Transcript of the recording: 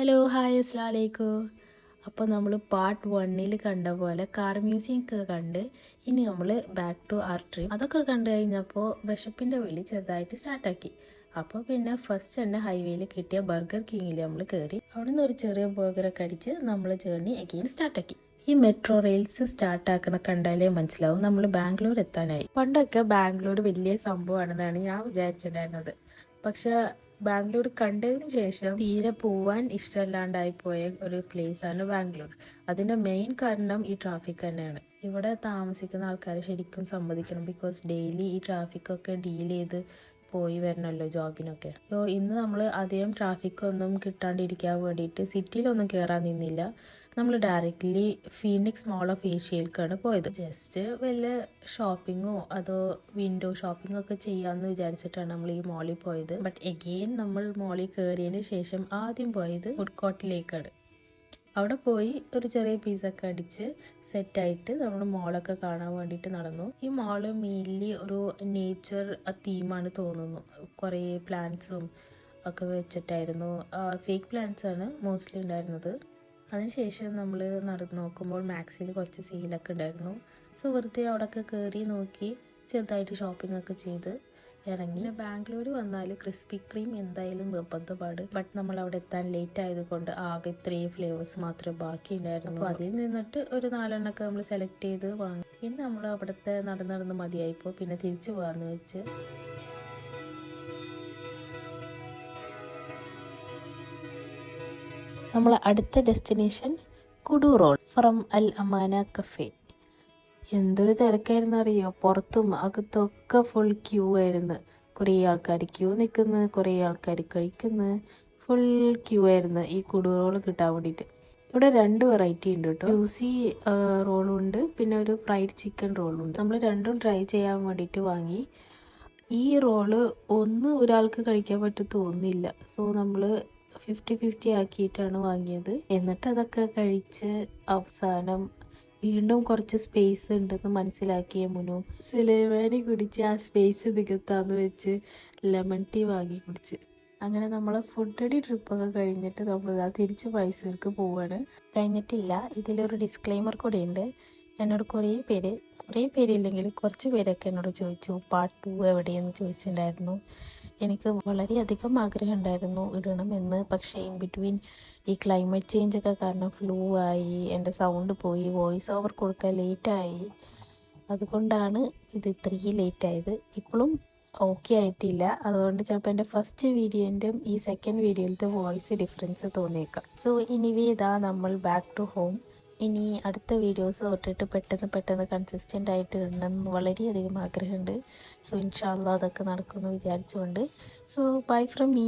Hello hi അസ്സലാമു അലൈക്കും. അപ്പോൾ നമ്മൾ പാർട്ട് 1 കണ്ട പോലെ കാർ മ്യൂസിയം ഒക്കെ കണ്ട് ഇനി നമ്മൾ ബാക്ക് ടു ആർ ട്രിപ്പ് അതൊക്കെ കണ്ടു കഴിഞ്ഞപ്പോൾ വിശപ്പിൻ്റെ വിളി ചെറുതായിട്ട് സ്റ്റാർട്ടാക്കി. അപ്പോൾ പിന്നെ ഫസ്റ്റ് തന്നെ ഹൈവേയിൽ കിട്ടിയ ബർഗർ കിങ്ങിൽ നമ്മൾ കയറി അവിടെ നിന്ന് ഒരു ചെറിയ ബർഗറൊക്കെ അടിച്ച് നമ്മൾ ജേർണി അഗെയിൻ സ്റ്റാർട്ടാക്കി. ഈ മെട്രോ റെയിൽസ് സ്റ്റാർട്ടാക്കണ കണ്ടാലേ മനസ്സിലാവും നമ്മൾ ബാംഗ്ലൂർ എത്താനായി. പണ്ടൊക്കെ ബാംഗ്ലൂർ വലിയ സംഭവമാണെന്നാണ് ഞാൻ വിചാരിച്ചിട്ടുണ്ടായിരുന്നത്. പക്ഷെ ബാംഗ്ലൂർ കണ്ടതിന് ശേഷം തീരെ പോവാൻ ഇഷ്ടമല്ലാണ്ടായി പോയ ഒരു പ്ലേസ് ആണ് ബാംഗ്ലൂർ. അതിന്റെ മെയിൻ കാരണം ഈ ട്രാഫിക് തന്നെയാണ്. ഇവിടെ താമസിക്കുന്ന ആൾക്കാർ ശരിക്കും സമ്മതിക്കണം. ബിക്കോസ് ഡെയിലി ഈ ട്രാഫിക്കൊക്കെ ഡീൽ ചെയ്ത് പോയി വരണമല്ലോ ജോബിനൊക്കെ. സോ ഇന്ന് നമ്മൾ അധികം ട്രാഫിക് ഒന്നും കിട്ടാണ്ടിരിക്കാൻ വേണ്ടിയിട്ട് സിറ്റിയിലൊന്നും കയറാൻ നിന്നില്ല. നമ്മൾ ഡയറക്റ്റ്ലി ഫീനിക്സ് മോൾ ഓഫ് ഏഷ്യയിലേക്കാണ് പോയത്. ജസ്റ്റ് വല്ല ഷോപ്പിങ്ങോ അതോ വിൻഡോ ഷോപ്പിംഗ് ഒക്കെ ചെയ്യാമെന്ന് വിചാരിച്ചിട്ടാണ് നമ്മൾ ഈ മോളിൽ പോയത്. ബട്ട് എഗെയിൻ നമ്മൾ മോളിൽ കയറിയതിന് ശേഷം ആദ്യം പോയത് ഫുഡ് കോർട്ടിലേക്കാണ്. അവിടെ പോയി ഒരു ചെറിയ പീസൊക്കെ അടിച്ച് സെറ്റായിട്ട് നമ്മൾ മോളൊക്കെ കാണാൻ വേണ്ടിയിട്ട് നടന്നു. ഈ മോള് മെയിൻലി ഒരു നേച്ചർ തീമാണ് തോന്നുന്നു. കുറേ പ്ലാന്റ്സും ഒക്കെ വെച്ചിട്ടായിരുന്നു. ഫേക്ക് പ്ലാന്റ്സ് ആണ് മോസ്റ്റ്ലി ഉണ്ടായിരുന്നത്. അതിനുശേഷം നമ്മൾ നടന്നു നോക്കുമ്പോൾ മാക്സിൽ കുറച്ച് സെയിലൊക്കെ ഉണ്ടായിരുന്നു. സോ വെറുതെ അവിടെയൊക്കെ കയറി നോക്കി ചെറുതായിട്ട് ഷോപ്പിംഗ് ഒക്കെ ചെയ്ത് ഇറങ്ങി. ബാംഗ്ലൂർ വന്നാൽ ക്രിസ്പി ക്രീം എന്തായാലും നിർബന്ധമാണ്. ബട്ട് നമ്മൾ അവിടെ എത്താൻ ലേറ്റ് ആയതുകൊണ്ട് ആകെ 3 ഫ്ലേവേഴ്സ് മാത്രമേ ബാക്കി ഉണ്ടായിരുന്നു. അപ്പോൾ അതിൽ നിന്നിട്ട് ഒരു 4 നമ്മൾ സെലക്ട് ചെയ്ത് വാങ്ങി. പിന്നെ നമ്മൾ അവിടുത്തെ നടന്ന് മതിയായിപ്പോൾ പിന്നെ തിരിച്ചു പോകാമെന്ന് വെച്ച് നമ്മളെ അടുത്ത destination Kudu road from Al Amana cafe. എന്തൊരു തിരക്കായിരുന്നു അറിയോ. പുറത്തും അകത്തൊക്കെ ഫുൾ ക്യൂ ആയിരുന്നു. കുറേ ആൾക്കാർ ക്യൂ നിൽക്കുന്നു, കുറേ ആൾക്കാർ കഴിക്കുന്നു. ഫുൾ ക്യൂ ആയിരുന്നു ഈ കുഡു റോൾ കിട്ടാൻ വേണ്ടിയിട്ട്. ഇവിടെ 2 വെറൈറ്റി ഉണ്ട് കേട്ടോ. ജ്യൂസി റോളുണ്ട്, പിന്നെ ഒരു ഫ്രൈഡ് ചിക്കൻ റോളുണ്ട്. നമ്മൾ രണ്ടും ട്രൈ ചെയ്യാൻ വേണ്ടിയിട്ട് വാങ്ങി. ഈ റോള് ഒരാൾക്ക് കഴിക്കാൻ പറ്റും തോന്നുന്നില്ല. സോ നമ്മൾ 50-50 ആക്കിയിട്ടാണ് വാങ്ങിയത്. എന്നിട്ട് അതൊക്കെ കഴിച്ച് അവസാനം വീണ്ടും കുറച്ച് സ്പേസ് ഉണ്ടെന്ന് മനസ്സിലാക്കിയ മുനു സുലൈമാനി കുടിച്ച് ആ സ്പേസ് നികത്താന്ന് വെച്ച് ലെമൺ ടീ വാങ്ങി കുടിച്ച്. അങ്ങനെ നമ്മൾ ഫുഡ് അടി ട്രിപ്പൊക്കെ കഴിഞ്ഞിട്ട് നമ്മൾ തിരിച്ച് മൈസൂർക്ക് പോവാണ്. കഴിഞ്ഞിട്ടില്ല, ഇതിലൊരു ഡിസ്ക്ലെയിമർ കൂടെ ഉണ്ട്. എന്നോട് കുറേ പേര് ഇല്ലെങ്കിൽ കുറച്ച് പേരൊക്കെ എന്നോട് ചോദിച്ചു പാർട്ട് 2 എവിടെയെന്ന് ചോദിച്ചിട്ടുണ്ടായിരുന്നു. എനിക്ക് വളരെയധികം ആഗ്രഹം ഉണ്ടായിരുന്നു ഇടണമെന്ന്. പക്ഷേ ഇൻ ബിറ്റ്വീൻ ഈ ക്ലൈമറ്റ് ചേഞ്ച് ഒക്കെ കാരണം ഫ്ലൂ ആയി, എൻ്റെ സൗണ്ട് പോയി, വോയിസ് ഓവർ കൊടുക്കാൻ ലേറ്റായി. അതുകൊണ്ടാണ് ഇത് ഇത്രയും ലേറ്റായത്. ഇപ്പോഴും ഓക്കെ ആയിട്ടില്ല. അതുകൊണ്ട് ചിലപ്പോൾ എൻ്റെ ഫസ്റ്റ് വീഡിയോൻ്റെയും ഈ സെക്കൻഡ് വീഡിയോയിലത്തെ വോയിസ് ഡിഫറൻസ് തോന്നിയേക്കാം. സോ ഇനിവേ ഇതാ നമ്മൾ ബാക്ക് ടു ഹോം. ഇനി അടുത്ത വീഡിയോസ് തൊട്ടിട്ട് പെട്ടെന്ന് കൺസിസ്റ്റൻ്റ് ആയിട്ട് ഇടണം എന്ന് വളരെയധികം ആഗ്രഹമുണ്ട്. സോ ഇൻഷാ അല്ലാഹ് അതൊക്കെ നടക്കുമെന്ന് വിചാരിച്ചുകൊണ്ട്. So bye from me.